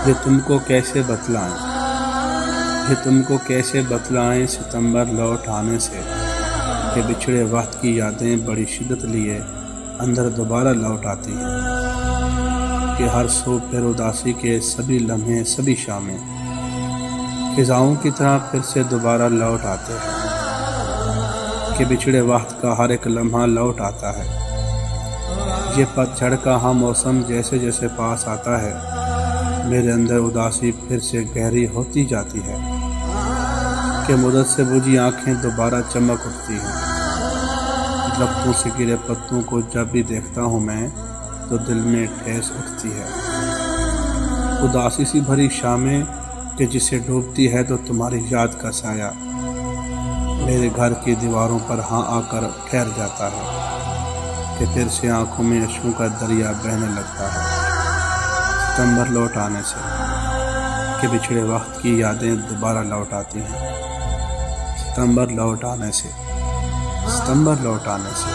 یہ تم کو کیسے بتلائیں، یہ تم کو کیسے بتلائیں ستمبر لوٹ آنے سے، کہ بچھڑے وقت کی یادیں بڑی شدت لیے اندر دوبارہ لوٹ آتی ہیں، کہ ہر صبح پھر اداسی کے سبھی لمحے سبھی شامیں خزاؤں کی طرح پھر سے دوبارہ لوٹ آتے ہیں، کہ بچھڑے وقت کا ہر ایک لمحہ لوٹ آتا ہے۔ یہ پت جھڑ کا ہاں موسم جیسے جیسے پاس آتا ہے، میرے اندر اداسی پھر سے گہری ہوتی جاتی ہے، کہ مدت سے بجھی آنکھیں دوبارہ چمک اٹھتی ہیں۔ درختوں سے گرے پتوں کو جب بھی دیکھتا ہوں میں تو دل میں ٹھیس اٹھتی ہے۔ اداسی سی بھری شامیں کہ جسے ڈوبتی ہے تو تمہاری یاد کا سایہ میرے گھر کی دیواروں پر ہاں آ کر ٹھہر جاتا ہے، کہ پھر سے آنکھوں میں اشکوں کا دریا بہنے لگتا ہے ستمبر لوٹ آنے سے، کہ بچھڑے وقت کی یادیں دوبارہ لوٹ آتی ہیں ستمبر لوٹ آنے سے، ستمبر لوٹ آنے سے۔